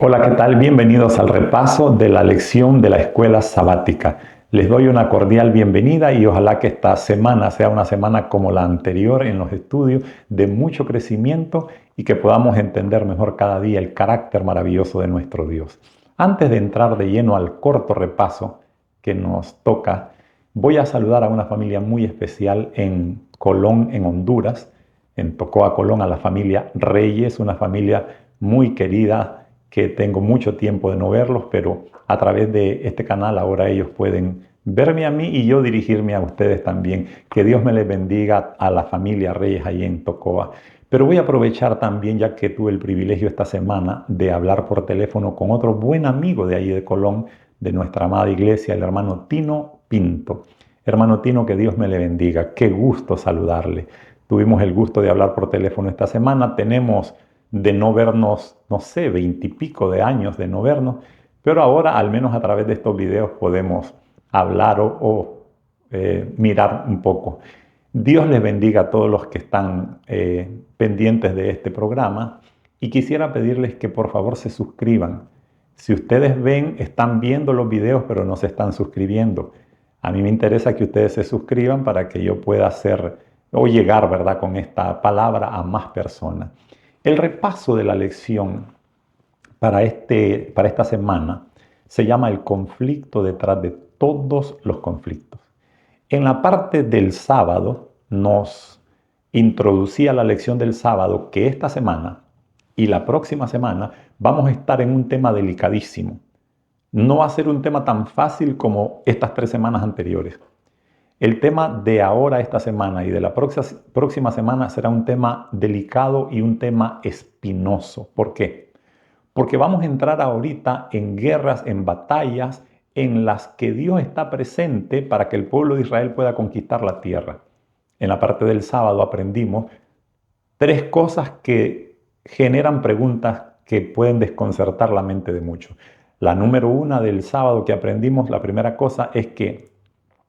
Hola, ¿qué tal? Bienvenidos al repaso de la lección de la escuela sabática. Les doy una cordial bienvenida y ojalá que esta semana sea una semana como la anterior en los estudios, de mucho crecimiento y que podamos entender mejor cada día el carácter maravilloso de nuestro Dios. Antes de entrar de lleno al corto repaso que nos toca, voy a saludar a una familia muy especial en Colón, en Honduras, en Tocoa, Colón, a la familia Reyes, una familia muy querida que tengo mucho tiempo de no verlos, pero a través de este canal ahora ellos pueden verme a mí y yo dirigirme a ustedes también. Que Dios me les bendiga a la familia Reyes ahí en Tocoa. Pero voy a aprovechar también, ya que tuve el privilegio esta semana de hablar por teléfono con otro buen amigo de ahí de Colón, de nuestra amada iglesia, el hermano Tino Pinto. Hermano Tino, que Dios me le bendiga. Qué gusto saludarle. Tuvimos el gusto de hablar por teléfono esta semana. Tenemos de no vernos, no sé, 20 y pico de años de no vernos, pero ahora al menos a través de estos videos podemos hablar o mirar un poco. Dios les bendiga a todos los que están pendientes de este programa y quisiera pedirles que por favor se suscriban. Si ustedes ven, están viendo los videos pero no se están suscribiendo. A mí me interesa que ustedes se suscriban para que yo pueda hacer o llegar, ¿verdad?, con esta palabra a más personas. El repaso de la lección para esta semana se llama el conflicto detrás de todos los conflictos. En la parte del sábado nos introducía la lección del sábado que esta semana y la próxima semana vamos a estar en un tema delicadísimo. No va a ser un tema tan fácil como estas 3 semanas anteriores. El tema de ahora, esta semana y de la próxima semana será un tema delicado y un tema espinoso. ¿Por qué? Porque vamos a entrar ahorita en guerras, en batallas en las que Dios está presente para que el pueblo de Israel pueda conquistar la tierra. En la parte del sábado aprendimos 3 cosas que generan preguntas que pueden desconcertar la mente de muchos. La número 1 del sábado que aprendimos, la primera cosa es que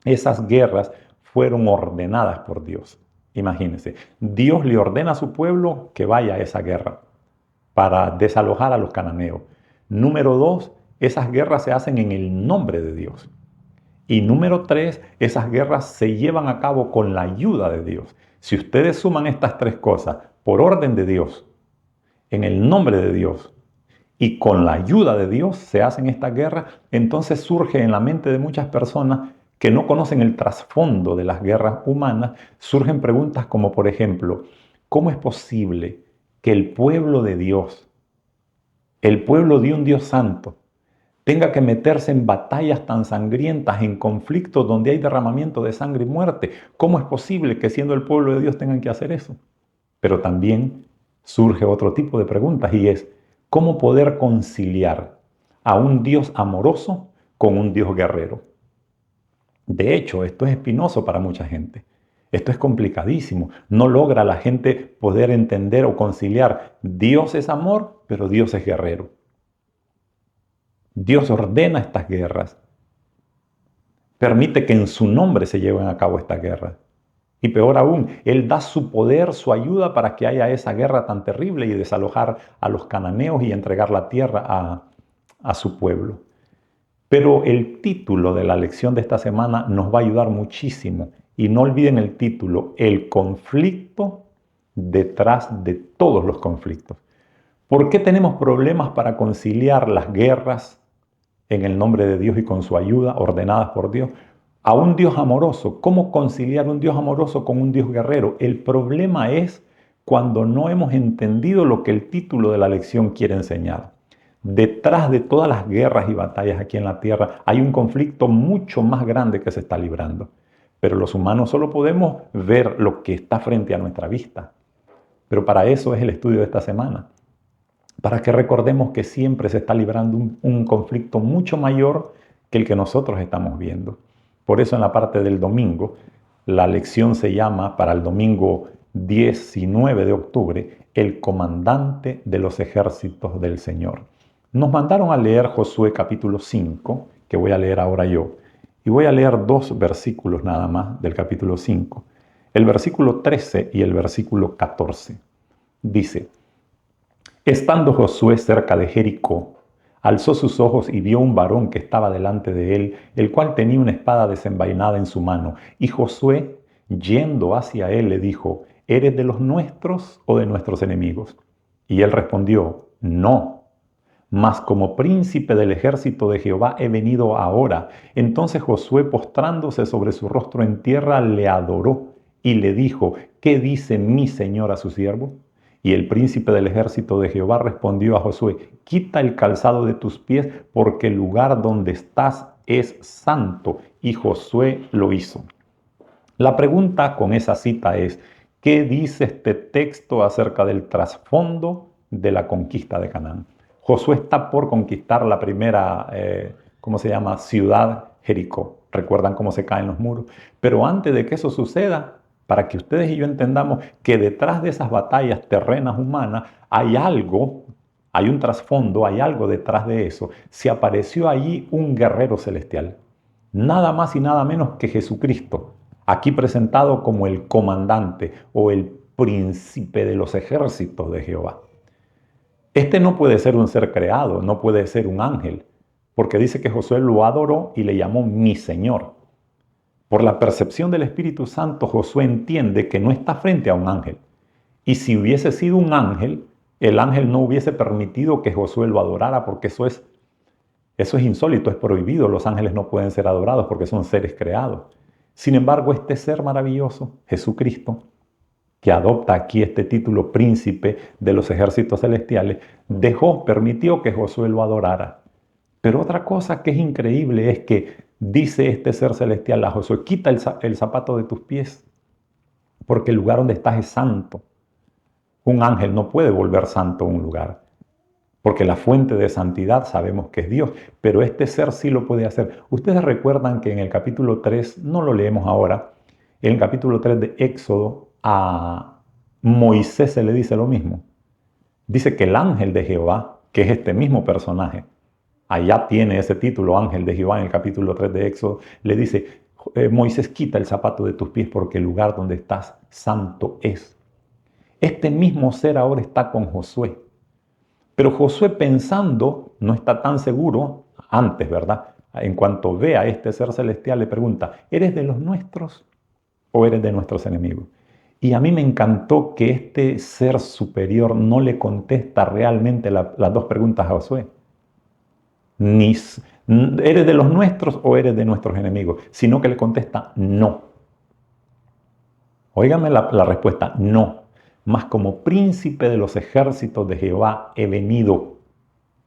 esas guerras fueron ordenadas por Dios. Imagínense, Dios le ordena a su pueblo que vaya a esa guerra para desalojar a los cananeos. Número 2, esas guerras se hacen en el nombre de Dios. Y número 3, esas guerras se llevan a cabo con la ayuda de Dios. Si ustedes suman estas 3 cosas por orden de Dios, en el nombre de Dios y con la ayuda de Dios se hacen estas guerras, entonces surge en la mente de muchas personas que no conocen el trasfondo de las guerras humanas, surgen preguntas como por ejemplo, ¿cómo es posible que el pueblo de Dios, el pueblo de un Dios santo, tenga que meterse en batallas tan sangrientas, en conflictos donde hay derramamiento de sangre y muerte? ¿Cómo es posible que siendo el pueblo de Dios tengan que hacer eso? Pero también surge otro tipo de preguntas y es, ¿cómo poder conciliar a un Dios amoroso con un Dios guerrero? De hecho, esto es espinoso para mucha gente. Esto es complicadísimo. No logra la gente poder entender o conciliar. Dios es amor, pero Dios es guerrero. Dios ordena estas guerras. Permite que en su nombre se lleven a cabo estas guerras. Y peor aún, Él da su poder, su ayuda para que haya esa guerra tan terrible y desalojar a los cananeos y entregar la tierra a su pueblo. Pero el título de la lección de esta semana nos va a ayudar muchísimo. Y no olviden el título, el conflicto detrás de todos los conflictos. ¿Por qué tenemos problemas para conciliar las guerras en el nombre de Dios y con su ayuda, ordenadas por Dios, a un Dios amoroso? ¿Cómo conciliar un Dios amoroso con un Dios guerrero? El problema es cuando no hemos entendido lo que el título de la lección quiere enseñar. Detrás de todas las guerras y batallas aquí en la tierra hay un conflicto mucho más grande que se está librando. Pero los humanos solo podemos ver lo que está frente a nuestra vista. Pero para eso es el estudio de esta semana. Para que recordemos que siempre se está librando un conflicto mucho mayor que el que nosotros estamos viendo. Por eso en la parte del domingo, la lección se llama, para el domingo 19 de octubre, el comandante de los ejércitos del Señor. Nos mandaron a leer Josué capítulo 5, que voy a leer ahora yo, y voy a leer 2 versículos nada más del capítulo 5, el versículo 13 y el versículo 14. Dice: estando Josué cerca de Jericó, alzó sus ojos y vio un varón que estaba delante de él, el cual tenía una espada desenvainada en su mano. Y Josué, yendo hacia él, le dijo: ¿Eres de los nuestros o de nuestros enemigos? Y él respondió: No, mas como príncipe del ejército de Jehová he venido ahora. Entonces Josué, postrándose sobre su rostro en tierra, le adoró y le dijo: ¿Qué dice mi señor a su siervo? Y el príncipe del ejército de Jehová respondió a Josué: Quita el calzado de tus pies, porque el lugar donde estás es santo. Y Josué lo hizo. La pregunta con esa cita es: ¿qué dice este texto acerca del trasfondo de la conquista de Canaán? Josué está por conquistar la primera, ¿cómo se llama?, ciudad, Jericó. ¿Recuerdan cómo se caen los muros? Pero antes de que eso suceda, para que ustedes y yo entendamos que detrás de esas batallas terrenas humanas hay algo, hay un trasfondo, hay algo detrás de eso. Se apareció allí un guerrero celestial, nada más y nada menos que Jesucristo, aquí presentado como el comandante o el príncipe de los ejércitos de Jehová. Este no puede ser un ser creado, no puede ser un ángel, porque dice que Josué lo adoró y le llamó mi Señor. Por la percepción del Espíritu Santo, Josué entiende que no está frente a un ángel. Y si hubiese sido un ángel, el ángel no hubiese permitido que Josué lo adorara, porque eso es insólito, es prohibido. Los ángeles no pueden ser adorados porque son seres creados. Sin embargo, este ser maravilloso, Jesucristo, que adopta aquí este título príncipe de los ejércitos celestiales, permitió que Josué lo adorara. Pero otra cosa que es increíble es que dice este ser celestial a Josué: quita el zapato de tus pies, porque el lugar donde estás es santo. Un ángel no puede volver santo un lugar, porque la fuente de santidad sabemos que es Dios, pero este ser sí lo puede hacer. Ustedes recuerdan que en el capítulo 3, no lo leemos ahora, en el capítulo 3 de Éxodo, a Moisés se le dice lo mismo. Dice que el ángel de Jehová, que es este mismo personaje, allá tiene ese título, ángel de Jehová, en el capítulo 3 de Éxodo, le dice: Moisés, quita el zapato de tus pies, porque el lugar donde estás santo es. Este mismo ser ahora está con Josué. Pero Josué, pensando, no está tan seguro antes, ¿verdad? En cuanto ve a este ser celestial, le pregunta: ¿eres de los nuestros o eres de nuestros enemigos? Y a mí me encantó que este ser superior no le contesta realmente las dos preguntas a Josué. Ni ¿eres de los nuestros o eres de nuestros enemigos? Sino que le contesta: no. Óigame la respuesta: no. Mas como príncipe de los ejércitos de Jehová he venido.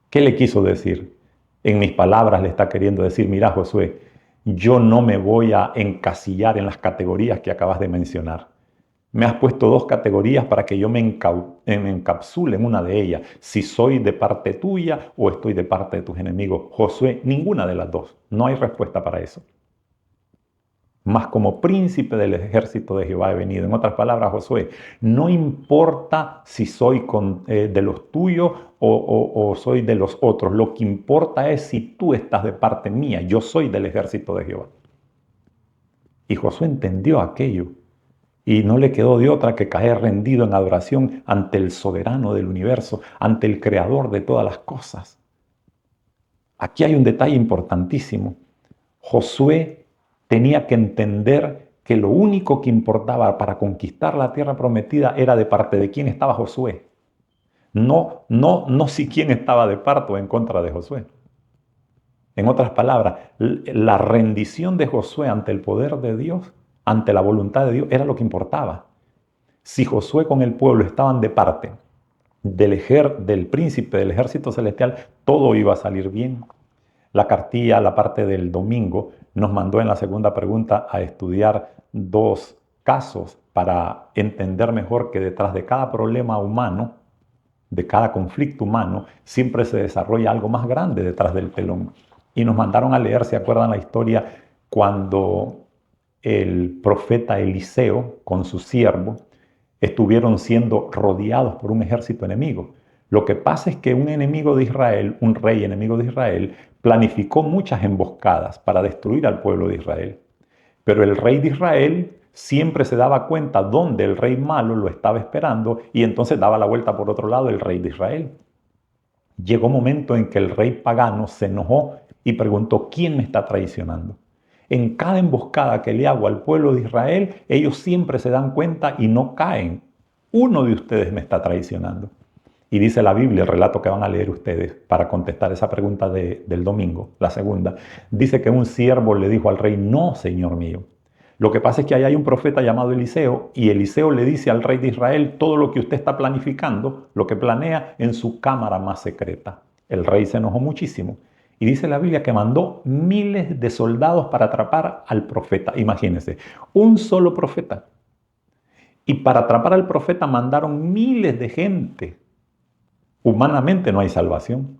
¿Qué le quiso decir? En mis palabras le está queriendo decir: mira, Josué, yo no me voy a encasillar en las categorías que acabas de mencionar. Me has puesto dos categorías para que yo me encapsule en una de ellas, si soy de parte tuya o estoy de parte de tus enemigos. Josué, ninguna de las dos. No hay respuesta para eso. Mas como príncipe del ejército de Jehová he venido. En otras palabras, Josué, no importa si soy de los tuyos o soy de los otros. Lo que importa es si tú estás de parte mía. Yo soy del ejército de Jehová. Y Josué entendió aquello. Y no le quedó de otra que caer rendido en adoración ante el soberano del universo, ante el creador de todas las cosas. Aquí hay un detalle importantísimo. Josué tenía que entender que lo único que importaba para conquistar la tierra prometida era de parte de quién estaba Josué. No si quién estaba de parte o en contra de Josué. En otras palabras, la rendición de Josué ante el poder de Dios, ante la voluntad de Dios, era lo que importaba. Si Josué con el pueblo estaban de parte del príncipe del ejército celestial, todo iba a salir bien. La cartilla, la parte del domingo, nos mandó en la segunda pregunta a estudiar dos casos para entender mejor que detrás de cada problema humano, de cada conflicto humano, siempre se desarrolla algo más grande detrás del telón. Y nos mandaron a leer, ¿se acuerdan la historia? Cuando el profeta Eliseo con su siervo estuvieron siendo rodeados por un ejército enemigo. Lo que pasa es que un enemigo de Israel, un rey enemigo de Israel, planificó muchas emboscadas para destruir al pueblo de Israel. Pero el rey de Israel siempre se daba cuenta dónde el rey malo lo estaba esperando y entonces daba la vuelta por otro lado el rey de Israel. Llegó un momento en que el rey pagano se enojó y preguntó, ¿quién me está traicionando? En cada emboscada que le hago al pueblo de Israel, ellos siempre se dan cuenta y no caen. Uno de ustedes me está traicionando. Y dice la Biblia, el relato que van a leer ustedes para contestar esa pregunta del domingo, la segunda, dice que un siervo le dijo al rey, no, señor mío. Lo que pasa es que ahí hay un profeta llamado Eliseo y Eliseo le dice al rey de Israel todo lo que usted está planificando, lo que planea en su cámara más secreta. El rey se enojó muchísimo y dice la Biblia que mandó miles de soldados para atrapar al profeta. Imagínense, un solo profeta. Y para atrapar al profeta mandaron miles de gente. Humanamente no hay salvación.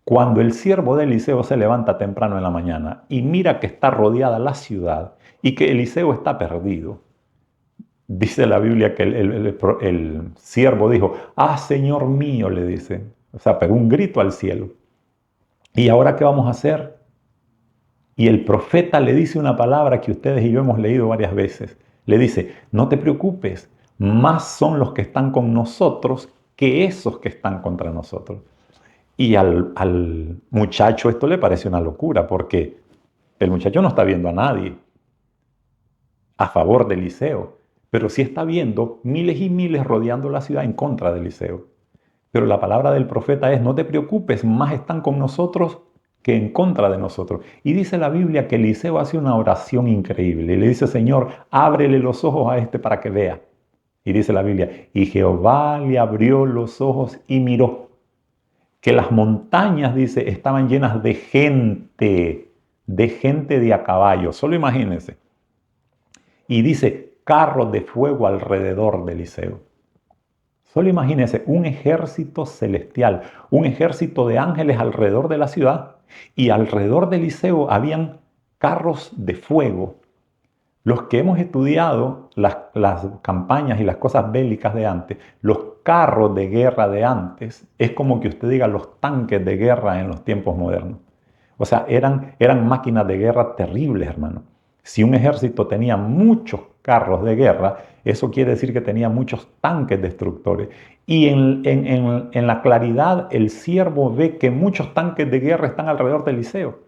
Cuando el siervo de Eliseo se levanta temprano en la mañana y mira que está rodeada la ciudad y que Eliseo está perdido, dice la Biblia que el siervo dijo, ah, Señor mío, le dice. O sea, pegó un grito al cielo. ¿Y ahora qué vamos a hacer? Y el profeta le dice una palabra que ustedes y yo hemos leído varias veces. Le dice, no te preocupes, más son los que están con nosotros que esos que están contra nosotros. Y al muchacho esto le parece una locura porque el muchacho no está viendo a nadie a favor de Eliseo, pero sí está viendo miles y miles rodeando la ciudad en contra de Eliseo. Pero la palabra del profeta es, no te preocupes, más están con nosotros que en contra de nosotros. Y dice la Biblia que Eliseo hace una oración increíble y le dice, Señor, ábrele los ojos a este para que vea. Y dice la Biblia, y Jehová le abrió los ojos y miró que las montañas, dice, estaban llenas de gente de a caballo. Solo imagínense. Y dice, carros de fuego alrededor de Eliseo. Solo imagínense un ejército celestial, un ejército de ángeles alrededor de la ciudad y alrededor de Eliseo carros de fuego. Los que hemos estudiado las campañas y las cosas bélicas de antes, los carros de guerra de antes, es como que usted diga los tanques de guerra en los tiempos modernos. O sea, eran máquinas de guerra terribles, hermano. Si un ejército tenía muchos carros de guerra, eso quiere decir que tenía muchos tanques destructores. Y en la claridad, el siervo ve que muchos tanques de guerra están alrededor de Eliseo.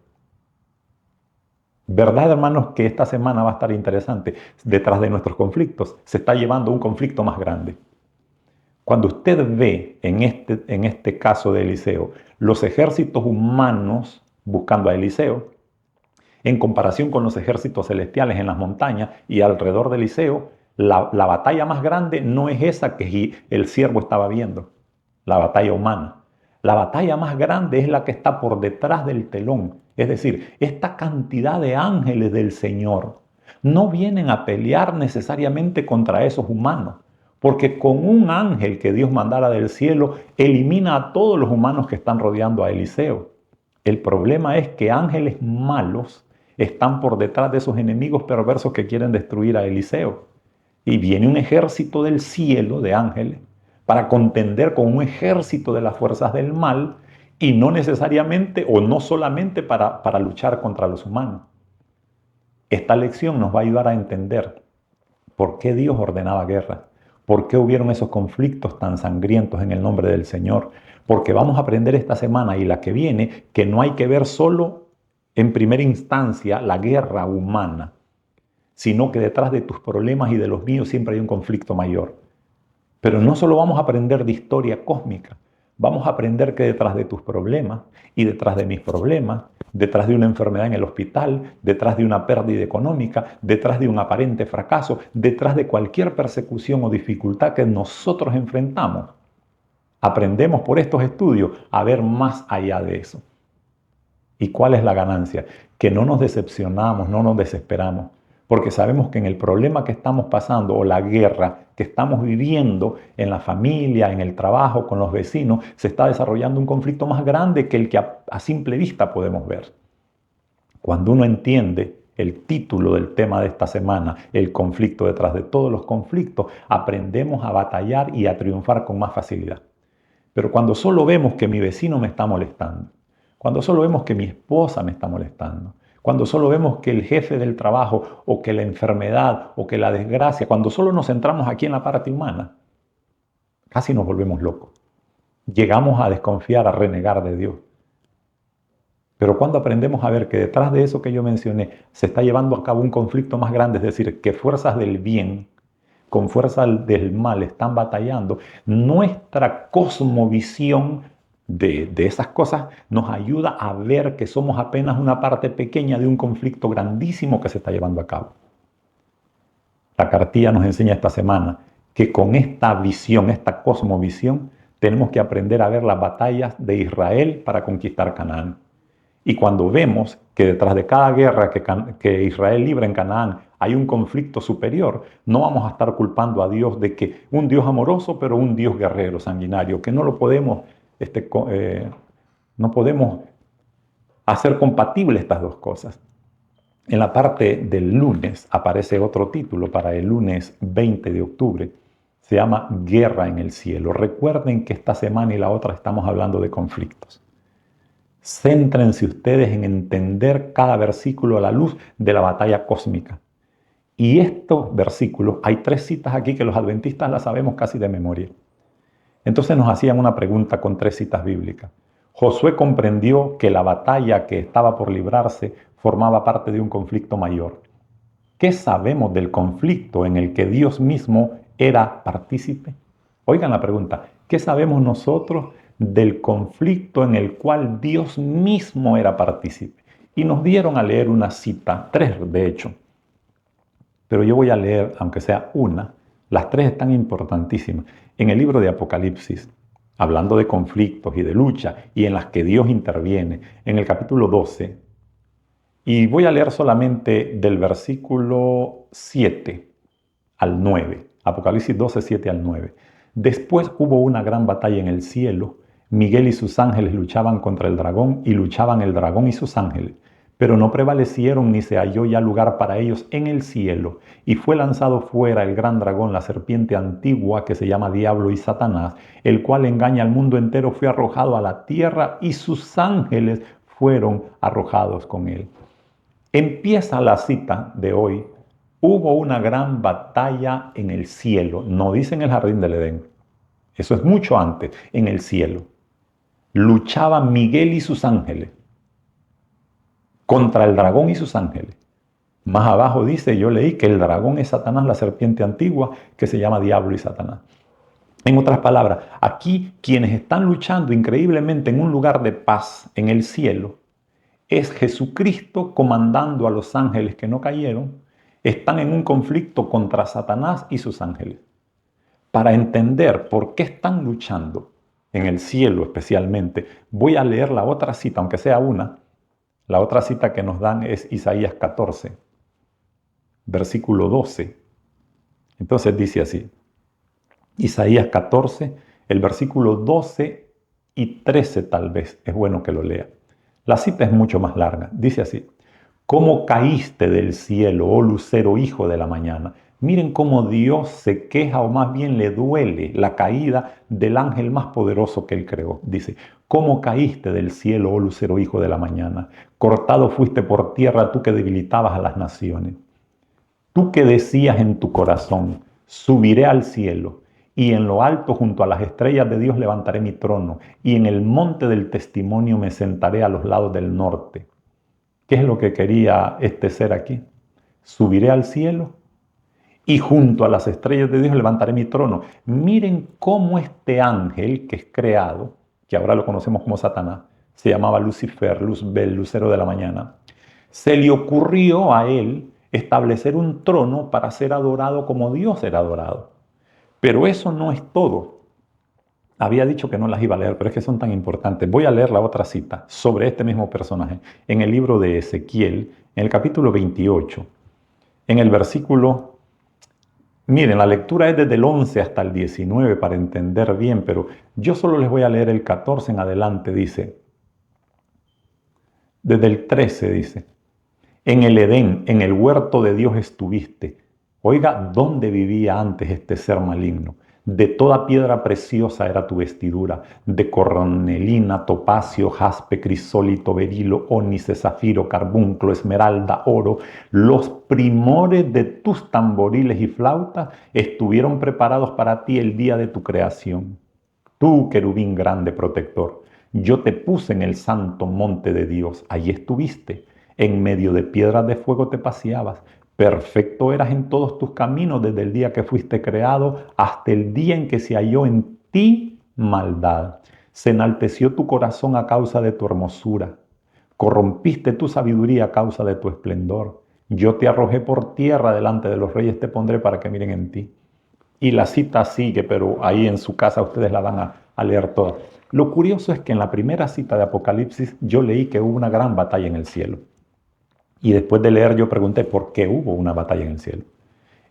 ¿Verdad, hermanos, que esta semana va a estar interesante? Detrás de nuestros conflictos se está llevando un conflicto más grande. Cuando usted ve en este caso de Eliseo, los ejércitos humanos buscando a Eliseo, en comparación con los ejércitos celestiales en las montañas y alrededor de Eliseo, la batalla más grande no es esa que el siervo estaba viendo, la batalla humana. La batalla más grande es la que está por detrás del telón. Es decir, esta cantidad de ángeles del Señor no vienen a pelear necesariamente contra esos humanos, porque con un ángel que Dios mandara del cielo, elimina a todos los humanos que están rodeando a Eliseo. El problema es que ángeles malos están por detrás de esos enemigos perversos que quieren destruir a Eliseo. Y viene un ejército del cielo de ángeles para contender con un ejército de las fuerzas del mal y no necesariamente o no solamente para luchar contra los humanos. Esta lección nos va a ayudar a entender por qué Dios ordenaba guerra, por qué hubieron esos conflictos tan sangrientos en el nombre del Señor, porque vamos a aprender esta semana y la que viene que no hay que ver solo en primera instancia la guerra humana, sino que detrás de tus problemas y de los míos siempre hay un conflicto mayor. Pero no solo vamos a aprender de historia cósmica, vamos a aprender que detrás de tus problemas y detrás de mis problemas, detrás de una enfermedad en el hospital, detrás de una pérdida económica, detrás de un aparente fracaso, detrás de cualquier persecución o dificultad que nosotros enfrentamos, aprendemos por estos estudios a ver más allá de eso. ¿Y cuál es la ganancia? Que no nos decepcionamos, no nos desesperamos, porque sabemos que en el problema que estamos pasando o la guerra que estamos viviendo en la familia, en el trabajo, con los vecinos, se está desarrollando un conflicto más grande que el que a simple vista podemos ver. Cuando uno entiende el título del tema de esta semana, el conflicto detrás de todos los conflictos, aprendemos a batallar y a triunfar con más facilidad. Pero cuando solo vemos que mi vecino me está molestando, cuando solo vemos que mi esposa me está molestando, cuando solo vemos que el jefe del trabajo o que la enfermedad o que la desgracia, cuando solo nos centramos aquí en la parte humana, casi nos volvemos locos. llegamos a desconfiar, a renegar de Dios. Pero cuando aprendemos a ver que detrás de eso que yo mencioné se está llevando a cabo un conflicto más grande, es decir, que fuerzas del bien con fuerzas del mal están batallando, nuestra cosmovisión de esas cosas nos ayuda a ver que somos apenas una parte pequeña de un conflicto grandísimo que se está llevando a cabo. La cartilla nos enseña esta semana que con esta visión, esta cosmovisión, tenemos que aprender a ver las batallas de Israel para conquistar Canaán. Y cuando vemos que detrás de cada guerra que Israel libra en Canaán hay un conflicto superior, no vamos a estar culpando a Dios de que un Dios amoroso, pero un Dios guerrero, sanguinario, que no lo podemos, no podemos hacer compatibles estas dos cosas. En la parte del lunes aparece otro título para el lunes 20 de octubre. Se llama Guerra en el cielo. Recuerden que esta semana y la otra estamos hablando de conflictos. Céntrense ustedes en entender cada versículo a la luz de la batalla cósmica. Y estos versículos, hay 3 citas aquí que los adventistas las sabemos casi de memoria. Entonces nos hacían una pregunta con 3 citas bíblicas. Josué comprendió que la batalla que estaba por librarse formaba parte de un conflicto mayor. ¿Qué sabemos del conflicto en el que Dios mismo era partícipe? Oigan la pregunta, ¿qué sabemos nosotros del conflicto en el cual Dios mismo era partícipe? Y nos dieron a leer una cita, 3 de hecho, pero yo voy a leer, aunque sea una, las 3 están importantísimas. En el libro de Apocalipsis, hablando de conflictos y de lucha, y en las que Dios interviene, en el capítulo 12, y voy a leer solamente del versículo 7 al 9, Apocalipsis 12, 7 al 9. Después hubo una gran batalla en el cielo. Miguel y sus ángeles luchaban contra el dragón y luchaban el dragón y sus ángeles. Pero no prevalecieron ni se halló ya lugar para ellos en el cielo. Y fue lanzado fuera el gran dragón, la serpiente antigua que se llama Diablo y Satanás, el cual engaña al mundo entero, fue arrojado a la tierra y sus ángeles fueron arrojados con él. Empieza la cita de hoy. Hubo una gran batalla en el cielo. No dice en el jardín del Edén. Eso es mucho antes, en el cielo. Luchaban Miguel y sus ángeles contra el dragón y sus ángeles. Más abajo dice, yo leí que el dragón es Satanás, la serpiente antigua, que se llama Diablo y Satanás. En otras palabras, aquí quienes están luchando increíblemente en un lugar de paz en el cielo, es Jesucristo comandando a los ángeles que no cayeron, están en un conflicto contra Satanás y sus ángeles. Para entender por qué están luchando en el cielo especialmente, voy a leer la otra cita, aunque sea una. La otra cita que nos dan es Isaías 14, versículo 12. Entonces dice así, Isaías 14, el versículo 12 y 13 tal vez, es bueno que lo lea. La cita es mucho más larga. Dice así, ¿cómo caíste del cielo, oh lucero hijo de la mañana? Miren cómo Dios se queja, o más bien le duele la caída del ángel más poderoso que él creó. Dice, ¿cómo caíste del cielo, oh lucero hijo de la mañana? Cortado fuiste por tierra tú que debilitabas a las naciones. Tú que decías en tu corazón, subiré al cielo, y en lo alto junto a las estrellas de Dios levantaré mi trono, y en el monte del testimonio me sentaré a los lados del norte. ¿Qué es lo que quería este ser aquí? Subiré al cielo y junto a las estrellas de Dios levantaré mi trono. Miren cómo este ángel que es creado, que ahora lo conocemos como Satanás, se llamaba Lucifer, Luzbel, lucero de la mañana, se le ocurrió a él establecer un trono para ser adorado como Dios era adorado. Pero eso no es todo. Había dicho que no las iba a leer, pero es que son tan importantes. Voy a leer la otra cita sobre este mismo personaje en el libro de Ezequiel, en el capítulo 28, en el versículo... Miren, la lectura es desde el 11 hasta el 19 para entender bien, pero yo solo les voy a leer el 14 en adelante, dice. Desde el 13 dice, en el Edén, en el huerto de Dios estuviste. Oiga, ¿dónde vivía antes este ser maligno? De toda piedra preciosa era tu vestidura, de cornelina, topacio, jaspe, crisólito, berilo, ónice, zafiro, carbunclo, esmeralda, oro. Los primores de tus tamboriles y flautas estuvieron preparados para ti el día de tu creación. tú querubín grande protector. Yo te puse en el santo monte de Dios, allí estuviste, en medio de piedras de fuego te paseabas. Perfecto eras en todos tus caminos desde el día que fuiste creado hasta el día en que se halló en ti maldad. Se enalteció tu corazón a causa de tu hermosura. Corrompiste tu sabiduría a causa de tu esplendor. Yo te arrojé por tierra delante de los reyes, te pondré para que miren en ti. Y la cita sigue, pero ahí en su casa ustedes la van a leer toda. Lo curioso es que en la primera cita de Apocalipsis yo leí que hubo una gran batalla en el cielo. Y después de leer yo pregunté por qué hubo una batalla en el cielo.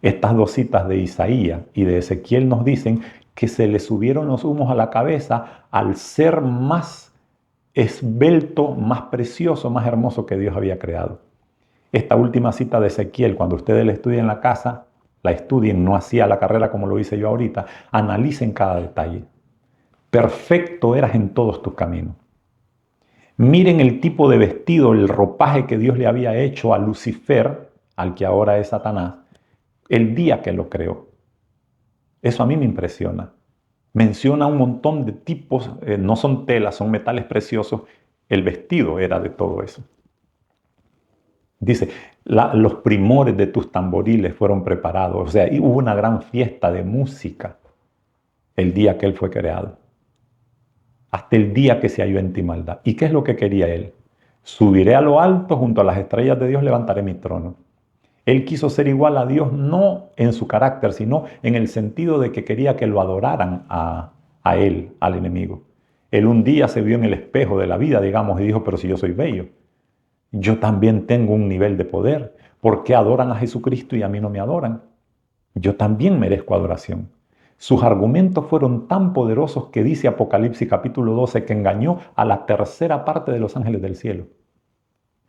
Estas dos citas de Isaías y de Ezequiel nos dicen que se le subieron los humos a la cabeza al ser más esbelto, más precioso, más hermoso que Dios había creado. Esta última cita de Ezequiel, cuando ustedes la estudien en la casa, la estudien, no hacía la carrera como lo hice yo ahorita, analicen cada detalle. Perfecto eras en todos tus caminos. Miren el tipo de vestido, el ropaje que Dios le había hecho a Lucifer, al que ahora es Satanás, el día que lo creó. Eso a mí me impresiona. Menciona un montón de tipos, no son telas, son metales preciosos. El vestido era de todo eso. Dice, los primores de tus tamboriles fueron preparados. O sea, hubo una gran fiesta de música el día que él fue creado. Hasta el día que se halló en ti maldad. ¿Y qué es lo que quería él? Subiré a lo alto, junto a las estrellas de Dios levantaré mi trono. Él quiso ser igual a Dios no en su carácter, sino en el sentido de que quería que lo adoraran a él, al enemigo. Él un día se vio en el espejo de la vida, digamos, y dijo, pero si yo soy bello, yo también tengo un nivel de poder. ¿Por qué adoran a Jesucristo y a mí no me adoran? Yo también merezco adoración. Sus argumentos fueron tan poderosos que dice Apocalipsis capítulo 12 que engañó a la tercera parte de los ángeles del cielo.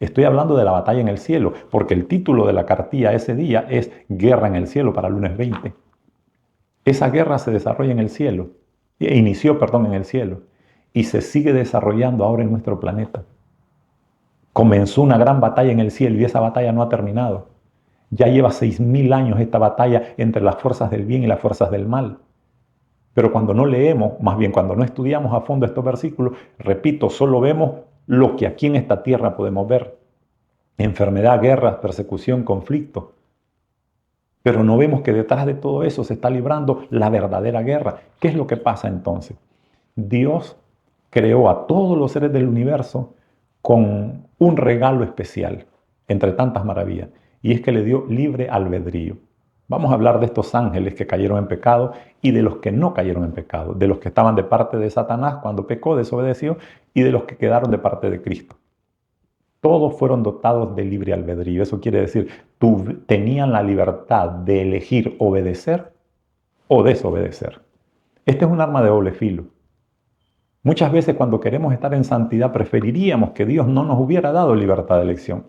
Estoy hablando de la batalla en el cielo, porque el título de la cartilla ese día es Guerra en el cielo para lunes 20. Esa guerra se desarrolla en el cielo, inició, en el cielo, y se sigue desarrollando ahora en nuestro planeta. Comenzó una gran batalla en el cielo y esa batalla no ha terminado. Ya lleva 6.000 años esta batalla entre las fuerzas del bien y las fuerzas del mal. Pero cuando no leemos, más bien cuando no estudiamos a fondo estos versículos, repito, solo vemos lo que aquí en esta tierra podemos ver. Enfermedad, guerras, persecución, conflicto. Pero no vemos que detrás de todo eso se está librando la verdadera guerra. ¿Qué es lo que pasa entonces? Dios creó a todos los seres del universo con un regalo especial, entre tantas maravillas, y es que le dio libre albedrío. Vamos a hablar de estos ángeles que cayeron en pecado y de los que no cayeron en pecado, de los que estaban de parte de Satanás cuando pecó, desobedeció, y de los que quedaron de parte de Cristo. Todos fueron dotados de libre albedrío. Eso quiere decir, tenían la libertad de elegir obedecer o desobedecer. Este es un arma de doble filo. Muchas veces cuando queremos estar en santidad preferiríamos que Dios no nos hubiera dado libertad de elección.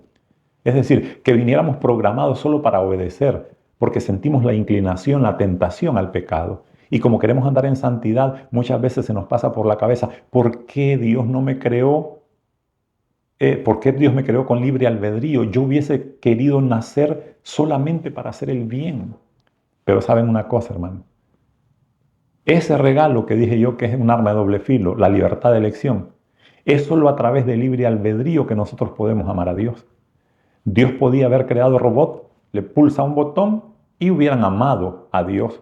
Es decir, que viniéramos programados solo para obedecer, porque sentimos la inclinación, la tentación al pecado. Y como queremos andar en santidad, muchas veces se nos pasa por la cabeza, ¿por qué Dios no me creó? ¿Por qué Dios me creó con libre albedrío? Yo hubiese querido nacer solamente para hacer el bien. Pero saben una cosa, hermano. Ese regalo que dije yo que es un arma de doble filo, la libertad de elección, es solo a través del libre albedrío que nosotros podemos amar a Dios. Dios podía haber creado robots, le pulsa un botón y hubieran amado a Dios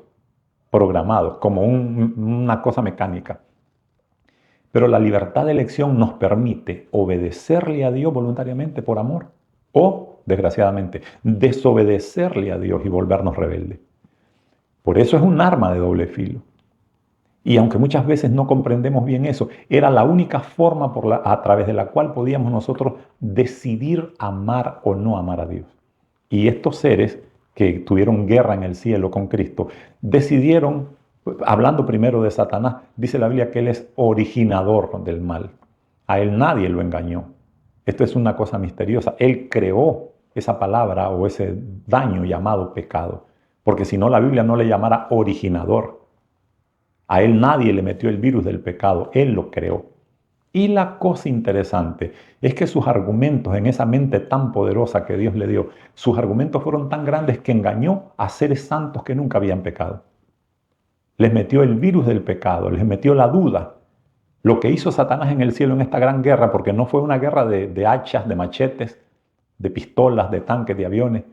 programados, como una cosa mecánica. Pero la libertad de elección nos permite obedecerle a Dios voluntariamente por amor o, desgraciadamente, desobedecerle a Dios y volvernos rebeldes. Por eso es un arma de doble filo. Y aunque muchas veces no comprendemos bien eso, era la única forma a través de la cual podíamos nosotros decidir amar o no amar a Dios. Y estos seres que tuvieron guerra en el cielo con Cristo, decidieron, hablando primero de Satanás, dice la Biblia que él es originador del mal. A él nadie lo engañó. Esto es una cosa misteriosa. Él creó esa palabra o ese daño llamado pecado, porque si no la Biblia no le llamara originador. A él nadie le metió el virus del pecado, él lo creó. Y la cosa interesante es que sus argumentos en esa mente tan poderosa que Dios le dio, sus argumentos fueron tan grandes que engañó a seres santos que nunca habían pecado. Les metió el virus del pecado, les metió la duda. Lo que hizo Satanás en el cielo en esta gran guerra, porque no fue una guerra de hachas, de machetes, de pistolas, de tanques, de aviones.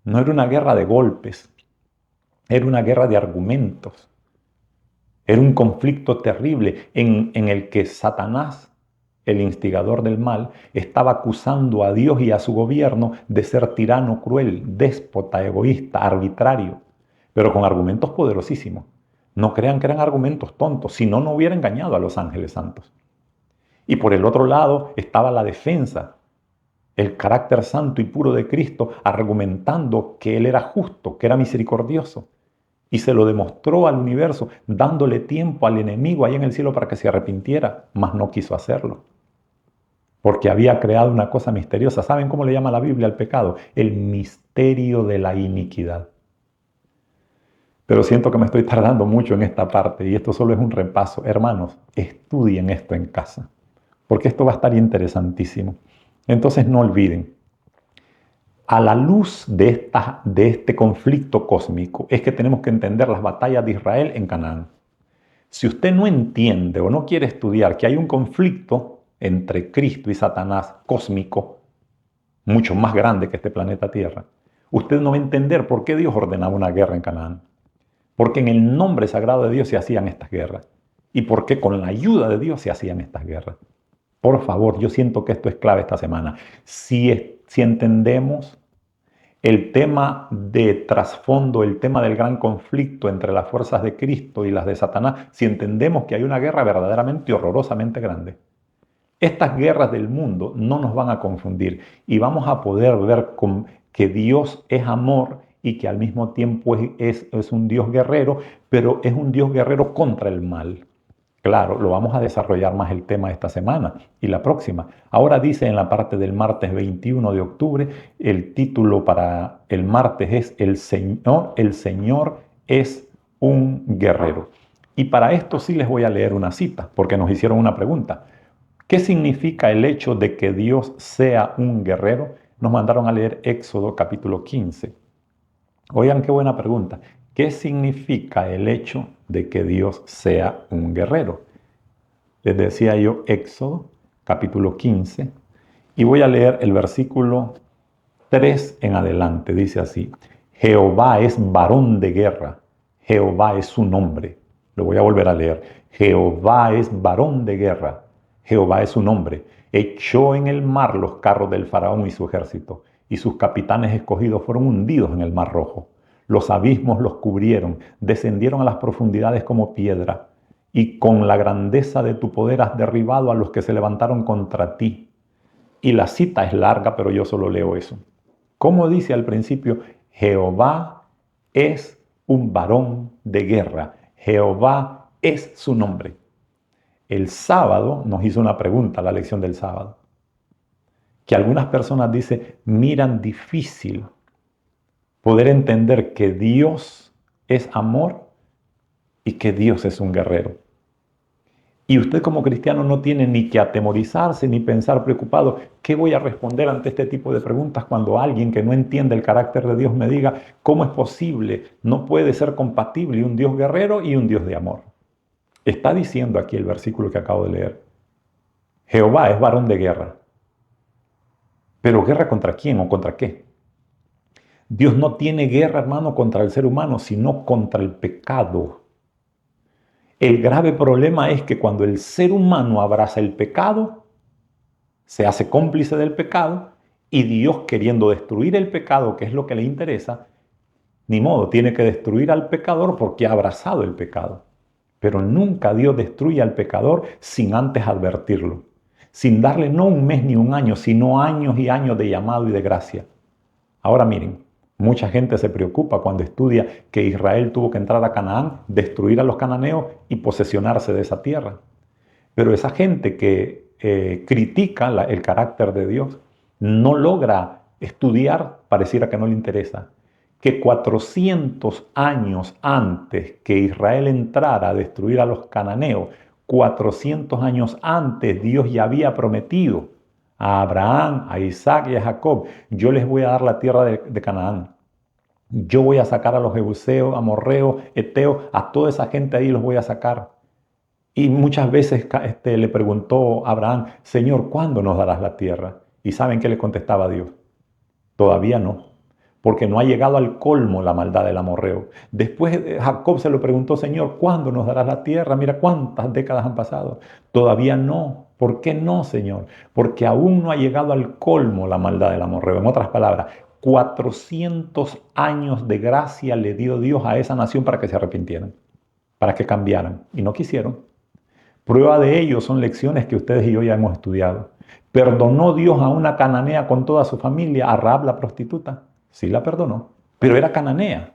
No era una guerra de golpes, era una guerra de argumentos. Era un conflicto terrible en el que Satanás, el instigador del mal, estaba acusando a Dios y a su gobierno de ser tirano, cruel, déspota, egoísta, arbitrario, pero con argumentos poderosísimos. No crean que eran argumentos tontos, si no, no hubiera engañado a los ángeles santos. Y por el otro lado estaba la defensa, el carácter santo y puro de Cristo, argumentando que Él era justo, que era misericordioso. Y se lo demostró al universo, dándole tiempo al enemigo ahí en el cielo para que se arrepintiera, mas no quiso hacerlo. Porque había creado una cosa misteriosa. ¿Saben cómo le llama la Biblia al pecado? El misterio de la iniquidad. Pero siento que me estoy tardando mucho en esta parte y esto solo es un repaso. Hermanos, estudien esto en casa, porque esto va a estar interesantísimo. Entonces no olviden, a la luz de este conflicto cósmico es que tenemos que entender las batallas de Israel en Canaán. Si usted no entiende o no quiere estudiar que hay un conflicto entre Cristo y Satanás cósmico, mucho más grande que este planeta Tierra, usted no va a entender por qué Dios ordenaba una guerra en Canaán. Porque en el nombre sagrado de Dios se hacían estas guerras. Y porque con la ayuda de Dios se hacían estas guerras. Por favor, yo siento que esto es clave esta semana. Si entendemos el tema de trasfondo, el tema del gran conflicto entre las fuerzas de Cristo y las de Satanás, si entendemos que hay una guerra verdaderamente horrorosamente grande, estas guerras del mundo no nos van a confundir y vamos a poder ver que Dios es amor y que al mismo tiempo es un Dios guerrero, pero es un Dios guerrero contra el mal. Claro, lo vamos a desarrollar más el tema esta semana y la próxima. Ahora dice en la parte del martes 21 de octubre, el título para el martes es el Señor es un guerrero. Y para esto sí les voy a leer una cita, porque nos hicieron una pregunta. ¿Qué significa el hecho de que Dios sea un guerrero? Nos mandaron a leer Éxodo capítulo 15. Oigan qué buena pregunta. ¿Qué significa el hecho de que Dios sea un guerrero? Les decía yo Éxodo capítulo 15 y voy a leer el versículo 3 en adelante. Dice así: Jehová es varón de guerra, Jehová es su nombre. Lo voy a volver a leer. Jehová es varón de guerra, Jehová es su nombre. Echó en el mar los carros del faraón y su ejército, y sus capitanes escogidos fueron hundidos en el mar rojo. Los abismos los cubrieron, descendieron a las profundidades como piedra, y con la grandeza de tu poder has derribado a los que se levantaron contra ti. Y la cita es larga, pero yo solo leo eso. Como dice al principio, Jehová es un varón de guerra. Jehová es su nombre. El sábado nos hizo una pregunta, la lección del sábado, que algunas personas miran difícil poder entender que Dios es amor y que Dios es un guerrero. Y usted como cristiano no tiene ni que atemorizarse ni pensar preocupado, ¿qué voy a responder ante este tipo de preguntas cuando alguien que no entiende el carácter de Dios me diga, ¿cómo es posible? No puede ser compatible un Dios guerrero y un Dios de amor. Está diciendo aquí el versículo que acabo de leer. Jehová es varón de guerra. ¿Pero guerra contra quién o contra qué? Dios no tiene guerra, hermano, contra el ser humano, sino contra el pecado. El grave problema es que cuando el ser humano abraza el pecado, se hace cómplice del pecado, y Dios, queriendo destruir el pecado, que es lo que le interesa, ni modo, tiene que destruir al pecador porque ha abrazado el pecado. Pero nunca Dios destruye al pecador sin antes advertirlo, sin darle no un mes ni un año, sino años y años de llamado y de gracia. Ahora miren, mucha gente se preocupa cuando estudia que Israel tuvo que entrar a Canaán, destruir a los cananeos y posesionarse de esa tierra. Pero esa gente que critica el carácter de Dios no logra estudiar, pareciera que no le interesa, que 400 años antes que Israel entrara a destruir a los cananeos, 400 años antes Dios ya había prometido a Abraham, a Isaac y a Jacob, yo les voy a dar la tierra de Canaán. Yo voy a sacar a los jebuseos, amorreos, eteos, a toda esa gente ahí los voy a sacar. Y muchas veces le preguntó Abraham, Señor, ¿cuándo nos darás la tierra? ¿Y saben qué le contestaba Dios? Todavía no, porque no ha llegado al colmo la maldad del amorreo. Después Jacob se lo preguntó, Señor, ¿cuándo nos darás la tierra? Mira cuántas décadas han pasado. Todavía no. ¿Por qué no, Señor? Porque aún no ha llegado al colmo la maldad del amorreo. En otras palabras, 400 años de gracia le dio Dios a esa nación para que se arrepintieran, para que cambiaran. Y no quisieron. Prueba de ello son lecciones que ustedes y yo ya hemos estudiado. ¿Perdonó Dios a una cananea con toda su familia, a Rahab la prostituta? Sí la perdonó, pero era cananea.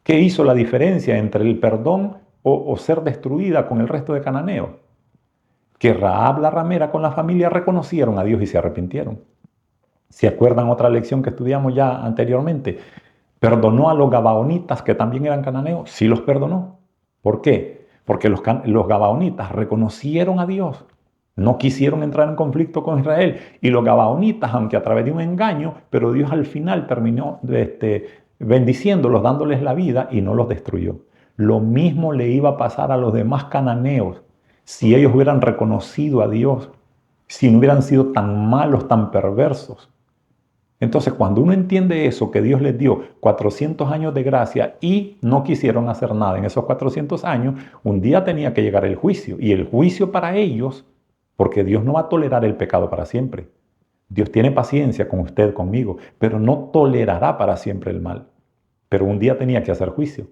¿Qué hizo la diferencia entre el perdón o ser destruida con el resto de cananeos? Que Rahab la ramera con la familia reconocieron a Dios y se arrepintieron. ¿Se acuerdan otra lección que estudiamos ya anteriormente? ¿Perdonó a los gabaonitas que también eran cananeos? Sí los perdonó. ¿Por qué? Porque los gabaonitas reconocieron a Dios. No quisieron entrar en conflicto con Israel. Y los gabaonitas, aunque a través de un engaño, pero Dios al final terminó bendiciéndolos, dándoles la vida y no los destruyó. Lo mismo le iba a pasar a los demás cananeos si ellos hubieran reconocido a Dios, si no hubieran sido tan malos, tan perversos. Entonces, cuando uno entiende eso, que Dios les dio 400 años de gracia y no quisieron hacer nada en esos 400 años, un día tenía que llegar el juicio. Y el juicio para ellos, porque Dios no va a tolerar el pecado para siempre. Dios tiene paciencia con usted, conmigo, pero no tolerará para siempre el mal. Pero un día tenía que hacer juicio.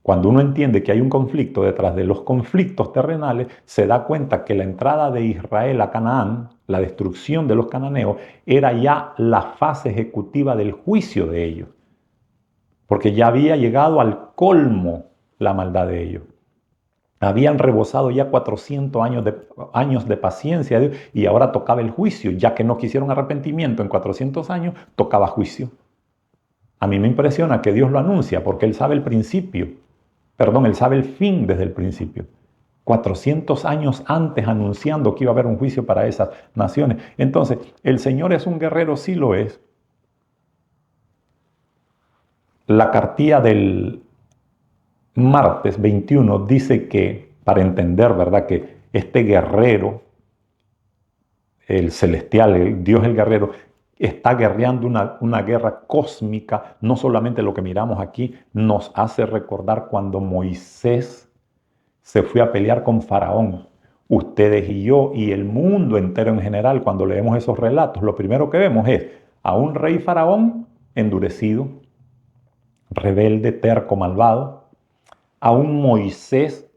Cuando uno entiende que hay un conflicto detrás de los conflictos terrenales, se da cuenta que la entrada de Israel a Canaán, la destrucción de los cananeos, era ya la fase ejecutiva del juicio de ellos. Porque ya había llegado al colmo la maldad de ellos. Habían rebosado ya 400 años de paciencia de Dios y ahora tocaba el juicio. Ya que no quisieron arrepentimiento en 400 años, tocaba juicio. A mí me impresiona que Dios lo anuncia porque Él sabe el principio. Él sabe el fin desde el principio. 400 años antes anunciando que iba a haber un juicio para esas naciones. Entonces, ¿el Señor es un guerrero? Sí lo es. La cartilla del martes 21 dice que, para entender, ¿verdad?, que este guerrero, el celestial, el Dios el guerrero, está guerreando una guerra cósmica. No solamente lo que miramos aquí, nos hace recordar cuando Moisés se fue a pelear con Faraón. Ustedes y yo y el mundo entero en general, cuando leemos esos relatos, lo primero que vemos es a un rey Faraón endurecido, rebelde, terco, malvado, a un Moisés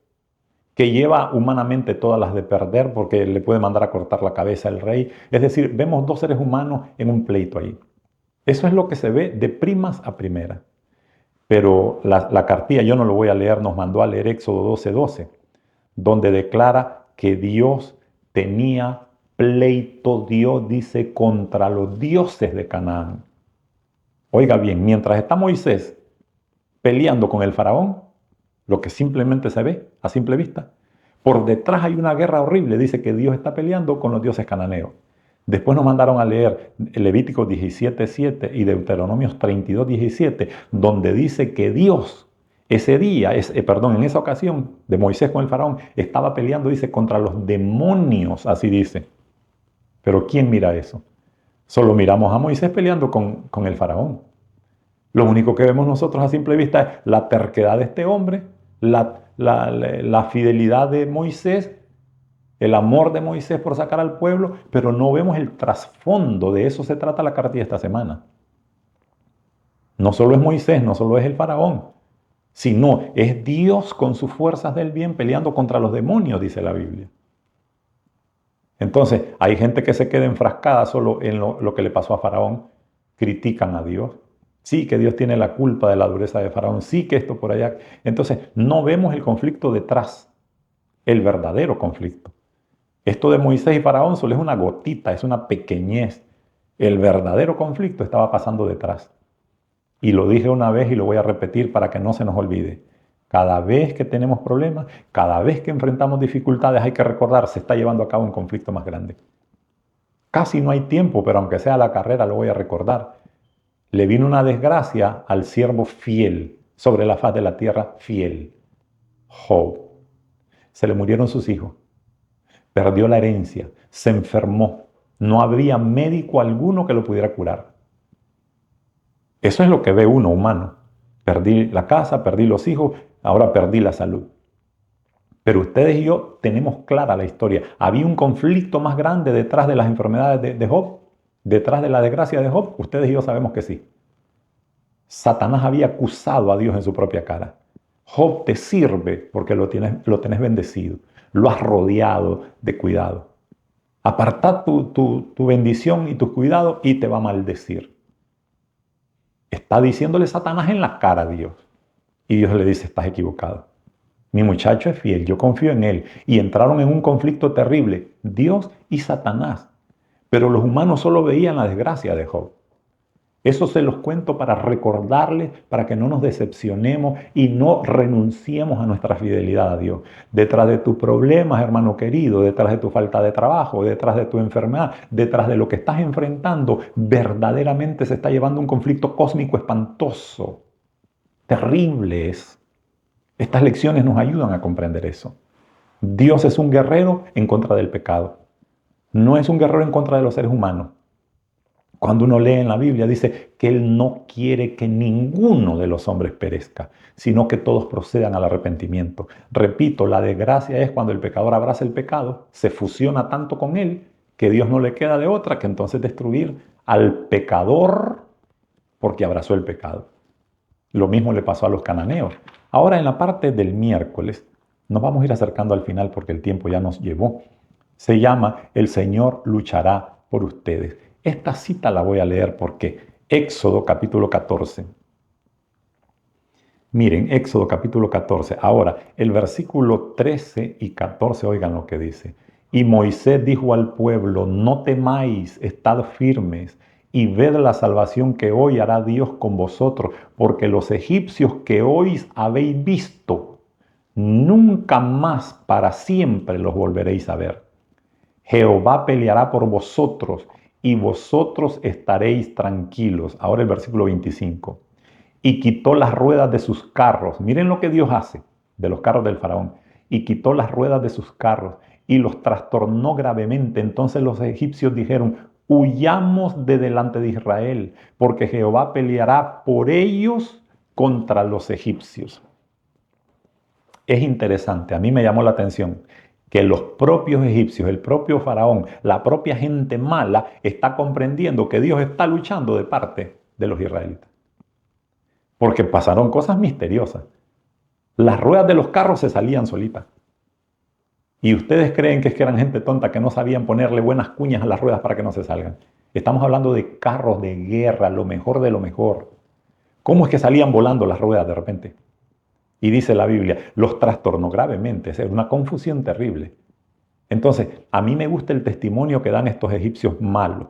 que lleva humanamente todas las de perder porque le puede mandar a cortar la cabeza al rey. Es decir, vemos dos seres humanos en un pleito ahí. Eso es lo que se ve de primas a primera. Pero la cartilla, yo no lo voy a leer, nos mandó a leer Éxodo 12:12, donde declara que Dios tenía pleito, Dios dice, contra los dioses de Canaán. Oiga bien, mientras está Moisés peleando con el faraón, lo que simplemente se ve a simple vista, por detrás hay una guerra horrible, dice que Dios está peleando con los dioses cananeos. Después nos mandaron a leer Levíticos 17:7 y Deuteronomios 32:17, donde dice que Dios, ese día, en esa ocasión de Moisés con el faraón, estaba peleando, dice, contra los demonios, así dice. Pero ¿quién mira eso? Solo miramos a Moisés peleando con el faraón. Lo único que vemos nosotros a simple vista es la terquedad de este hombre, la fidelidad de Moisés, el amor de Moisés por sacar al pueblo, pero no vemos el trasfondo. De eso se trata la cartilla esta semana. No solo es Moisés, no solo es el faraón, sino es Dios con sus fuerzas del bien peleando contra los demonios, dice la Biblia. Entonces, hay gente que se queda enfrascada solo en lo que le pasó a Faraón, critican a Dios. Sí, que Dios tiene la culpa de la dureza de Faraón, sí que esto por allá. Entonces, no vemos el conflicto detrás, el verdadero conflicto. Esto de Moisés y Faraón solo es una gotita, es una pequeñez. El verdadero conflicto estaba pasando detrás. Y lo dije una vez y lo voy a repetir para que no se nos olvide. Cada vez que tenemos problemas, cada vez que enfrentamos dificultades, hay que recordar, se está llevando a cabo un conflicto más grande. Casi no hay tiempo, pero aunque sea la carrera, lo voy a recordar. Le vino una desgracia al siervo fiel, sobre la faz de la tierra fiel, Job. Se le murieron sus hijos, perdió la herencia, se enfermó. No había médico alguno que lo pudiera curar. Eso es lo que ve uno humano. Perdí la casa, perdí los hijos, ahora perdí la salud. Pero ustedes y yo tenemos clara la historia. Había un conflicto más grande detrás de las enfermedades de Job, detrás de la desgracia de Job. Ustedes y yo sabemos que sí. Satanás había acusado a Dios en su propia cara. Job te sirve porque lo tenés bendecido. Lo has rodeado de cuidado. Apartad tu bendición y tus cuidados y te va a maldecir. Está diciéndole Satanás en la cara a Dios. Y Dios le dice, estás equivocado. Mi muchacho es fiel, yo confío en él. Y entraron en un conflicto terrible, Dios y Satanás. Pero los humanos solo veían la desgracia de Job. Eso se los cuento para recordarles, para que no nos decepcionemos y no renunciemos a nuestra fidelidad a Dios. Detrás de tus problemas, hermano querido, detrás de tu falta de trabajo, detrás de tu enfermedad, detrás de lo que estás enfrentando, verdaderamente se está llevando un conflicto cósmico espantoso. Terrible es. Estas lecciones nos ayudan a comprender eso. Dios es un guerrero en contra del pecado. No es un guerrero en contra de los seres humanos. Cuando uno lee en la Biblia dice que Él no quiere que ninguno de los hombres perezca, sino que todos procedan al arrepentimiento. Repito, la desgracia es cuando el pecador abraza el pecado, se fusiona tanto con él, que Dios no le queda de otra que entonces destruir al pecador porque abrazó el pecado. Lo mismo le pasó a los cananeos. Ahora en la parte del miércoles, nos vamos a ir acercando al final porque el tiempo ya nos llevó. Se llama El Señor luchará por ustedes. Esta cita la voy a leer porque Éxodo capítulo 14. Miren, Éxodo capítulo 14. Ahora, el versículo 13 y 14, oigan lo que dice. Y Moisés dijo al pueblo, no temáis, estad firmes y ved la salvación que hoy hará Dios con vosotros, porque los egipcios que hoy habéis visto, nunca más para siempre los volveréis a ver. Jehová peleará por vosotros y vosotros estaréis tranquilos. Ahora el versículo 25. Y quitó las ruedas de sus carros. Miren lo que Dios hace de los carros del faraón. Y quitó las ruedas de sus carros y los trastornó gravemente. Entonces los egipcios dijeron, huyamos de delante de Israel, porque Jehová peleará por ellos contra los egipcios. Es interesante, a mí me llamó la atención que los propios egipcios, el propio faraón, la propia gente mala está comprendiendo que Dios está luchando de parte de los israelitas. Porque pasaron cosas misteriosas. Las ruedas de los carros se salían solitas. Y ustedes creen que es que eran gente tonta que no sabían ponerle buenas cuñas a las ruedas para que no se salgan. Estamos hablando de carros de guerra, lo mejor de lo mejor. ¿Cómo es que salían volando las ruedas de repente? Y dice la Biblia, los trastornó gravemente, es una confusión terrible. Entonces, a mí me gusta el testimonio que dan estos egipcios malos,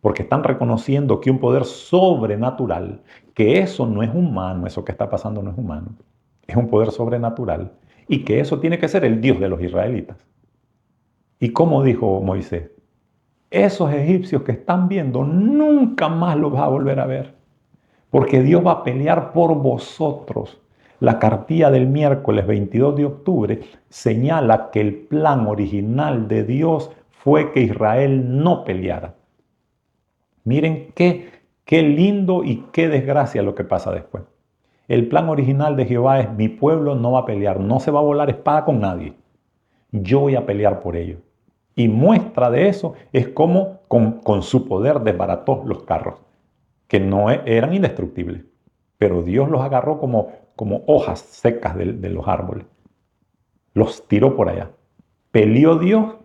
porque están reconociendo que un poder sobrenatural, que eso no es humano, eso que está pasando no es humano, es un poder sobrenatural, y que eso tiene que ser el Dios de los israelitas. ¿Y cómo dijo Moisés? Esos egipcios que están viendo, nunca más los vas a volver a ver, porque Dios va a pelear por vosotros. La cartilla del miércoles 22 de octubre señala que el plan original de Dios fue que Israel no peleara. Miren qué lindo y qué desgracia lo que pasa después. El plan original de Jehová es: mi pueblo no va a pelear, no se va a volar espada con nadie. Yo voy a pelear por ellos. Y muestra de eso es cómo con su poder desbarató los carros, que no eran indestructibles. Pero Dios los agarró como hojas secas de los árboles. Los tiró por allá. Peleó Dios.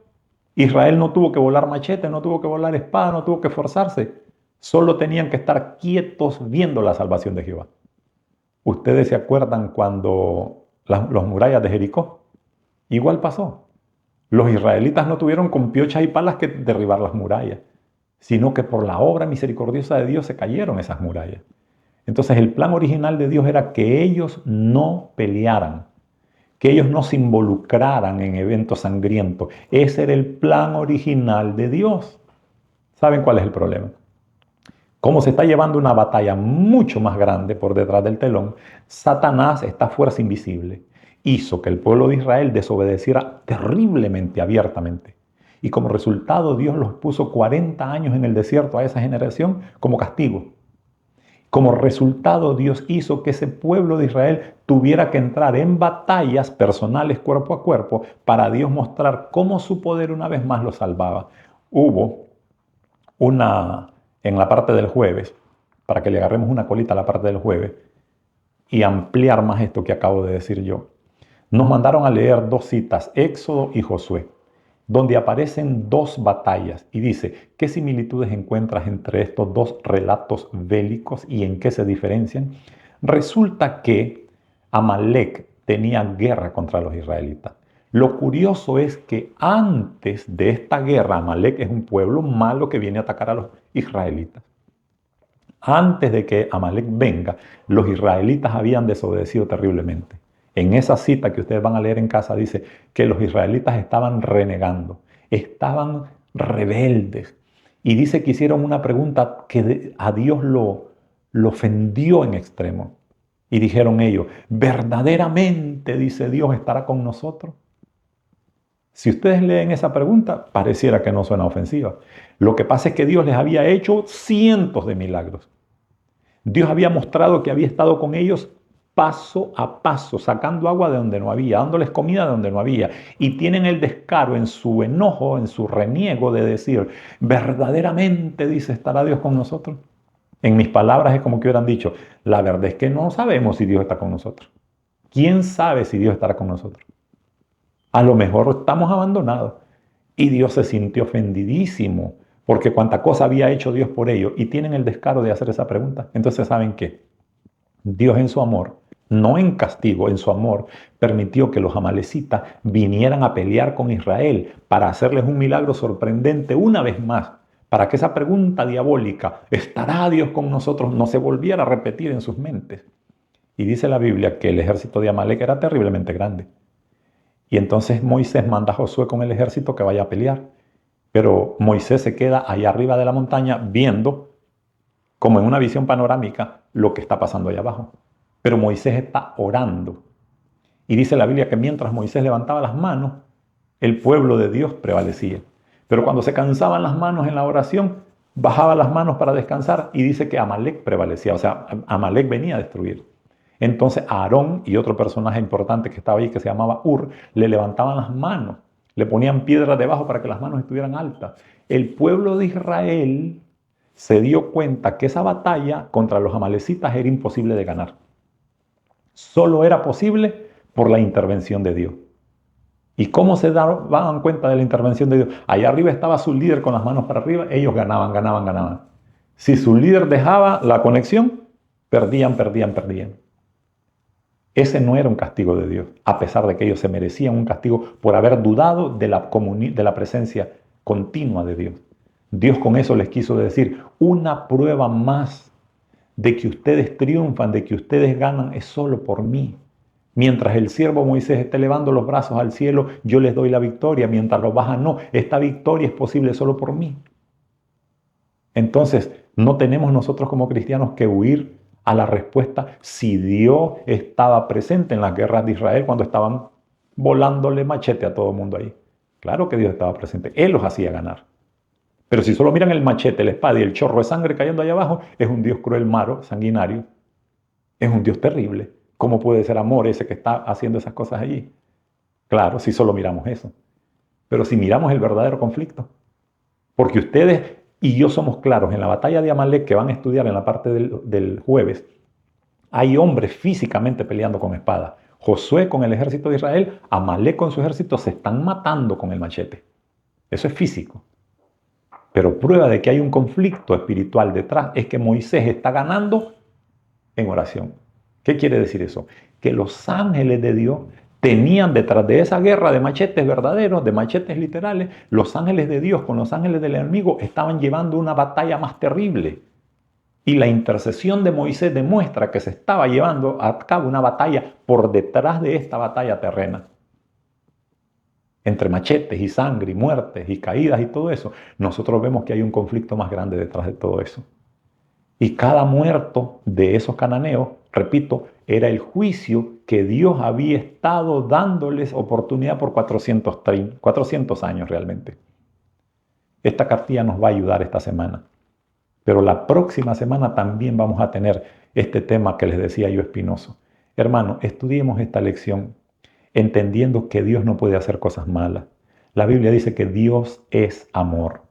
Israel no tuvo que volar machete, no tuvo que volar espada, no tuvo que forzarse. Solo tenían que estar quietos viendo la salvación de Jehová. ¿Ustedes se acuerdan cuando las murallas de Jericó? Igual pasó. Los israelitas no tuvieron con piochas y palas que derribar las murallas, sino que por la obra misericordiosa de Dios se cayeron esas murallas. Entonces el plan original de Dios era que ellos no pelearan, que ellos no se involucraran en eventos sangrientos. Ese era el plan original de Dios. ¿Saben cuál es el problema? Como se está llevando una batalla mucho más grande por detrás del telón, Satanás, esta fuerza invisible, hizo que el pueblo de Israel desobedeciera terriblemente, abiertamente. Y como resultado, Dios los puso 40 años en el desierto a esa generación como castigo. Como resultado, Dios hizo que ese pueblo de Israel tuviera que entrar en batallas personales cuerpo a cuerpo para Dios mostrar cómo su poder una vez más los salvaba. Hubo en la parte del jueves, para que le agarremos una colita a la parte del jueves y ampliar más esto que acabo de decir yo. Nos mandaron a leer dos citas, Éxodo y Josué, donde aparecen dos batallas y dice, ¿qué similitudes encuentras entre estos dos relatos bélicos y en qué se diferencian? Resulta que Amalek tenía guerra contra los israelitas. Lo curioso es que antes de esta guerra, Amalek es un pueblo malo que viene a atacar a los israelitas. Antes de que Amalek venga, los israelitas habían desobedecido terriblemente. En esa cita que ustedes van a leer en casa dice que los israelitas estaban renegando, estaban rebeldes. Y dice que hicieron una pregunta que a Dios lo ofendió en extremo. Y dijeron ellos, ¿verdaderamente, dice Dios, estará con nosotros? Si ustedes leen esa pregunta, pareciera que no suena ofensiva. Lo que pasa es que Dios les había hecho cientos de milagros. Dios había mostrado que había estado con ellos paso a paso, sacando agua de donde no había, dándoles comida de donde no había. Y tienen el descaro en su enojo, en su reniego de decir, verdaderamente, dice, ¿estará Dios con nosotros? En mis palabras es como que hubieran dicho, la verdad es que no sabemos si Dios está con nosotros. ¿Quién sabe si Dios estará con nosotros? A lo mejor estamos abandonados. Y Dios se sintió ofendidísimo porque cuánta cosa había hecho Dios por ellos y tienen el descaro de hacer esa pregunta. Entonces, ¿saben qué? Dios en su amor, no en castigo, en su amor, permitió que los amalecitas vinieran a pelear con Israel para hacerles un milagro sorprendente una vez más, para que esa pregunta diabólica, ¿estará Dios con nosotros?, no se volviera a repetir en sus mentes. Y dice la Biblia que el ejército de Amalek era terriblemente grande. Y entonces Moisés manda a Josué con el ejército que vaya a pelear. Pero Moisés se queda allá arriba de la montaña viendo, como en una visión panorámica, lo que está pasando allá abajo. Pero Moisés está orando. Y dice la Biblia que mientras Moisés levantaba las manos, el pueblo de Dios prevalecía. Pero cuando se cansaban las manos en la oración, bajaba las manos para descansar y dice que Amalek prevalecía. O sea, Amalek venía a destruir. Entonces Aarón y otro personaje importante que estaba ahí, que se llamaba Ur, le levantaban las manos, le ponían piedras debajo para que las manos estuvieran altas. El pueblo de Israel se dio cuenta que esa batalla contra los amalecitas era imposible de ganar. Solo era posible por la intervención de Dios. ¿Y cómo se daban cuenta de la intervención de Dios? Allá arriba estaba su líder con las manos para arriba, ellos ganaban, ganaban, ganaban. Si su líder dejaba la conexión, perdían, perdían, perdían. Ese no era un castigo de Dios, a pesar de que ellos se merecían un castigo por haber dudado de la presencia continua de Dios. Dios con eso les quiso decir, una prueba más de que ustedes triunfan, de que ustedes ganan, es solo por mí. Mientras el siervo Moisés esté elevando los brazos al cielo, yo les doy la victoria. Mientras los baja, no. Esta victoria es posible solo por mí. Entonces, no tenemos nosotros como cristianos que huir a la respuesta si Dios estaba presente en las guerras de Israel cuando estaban volándole machete a todo el mundo ahí. Claro que Dios estaba presente. Él los hacía ganar. Pero si solo miran el machete, la espada y el chorro de sangre cayendo allá abajo, es un Dios cruel, malo, sanguinario. Es un Dios terrible. ¿Cómo puede ser amor ese que está haciendo esas cosas allí? Claro, si solo miramos eso. Pero si miramos el verdadero conflicto. Porque ustedes y yo somos claros, en la batalla de Amalek que van a estudiar en la parte del jueves, hay hombres físicamente peleando con espada. Josué con el ejército de Israel, Amalek con su ejército se están matando con el machete. Eso es físico. Pero prueba de que hay un conflicto espiritual detrás es que Moisés está ganando en oración. ¿Qué quiere decir eso? Que los ángeles de Dios tenían detrás de esa guerra de machetes verdaderos, de machetes literales, los ángeles de Dios con los ángeles del enemigo estaban llevando una batalla más terrible. Y la intercesión de Moisés demuestra que se estaba llevando a cabo una batalla por detrás de esta batalla terrena. Entre machetes y sangre y muertes y caídas y todo eso, nosotros vemos que hay un conflicto más grande detrás de todo eso. Y cada muerto de esos cananeos, repito, era el juicio que Dios había estado dándoles oportunidad por 400 años realmente. Esta cartilla nos va a ayudar esta semana. Pero la próxima semana también vamos a tener este tema que les decía yo espinoso. Hermano, estudiemos esta lección entendiendo que Dios no puede hacer cosas malas. La Biblia dice que Dios es amor,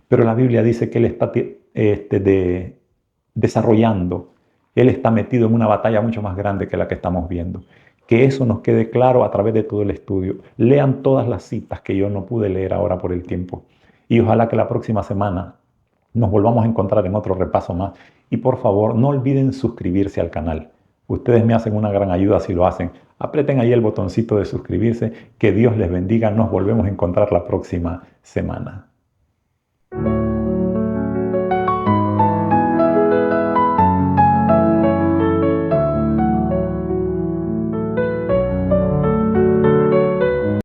pero la Biblia dice que Él está desarrollando, Él está metido en una batalla mucho más grande que la que estamos viendo. Que eso nos quede claro a través de todo el estudio. Lean todas las citas que yo no pude leer ahora por el tiempo. Y ojalá que la próxima semana nos volvamos a encontrar en otro repaso más. Y por favor, no olviden suscribirse al canal. Ustedes me hacen una gran ayuda si lo hacen. Aprieten ahí el botoncito de suscribirse. Que Dios les bendiga. Nos volvemos a encontrar la próxima semana.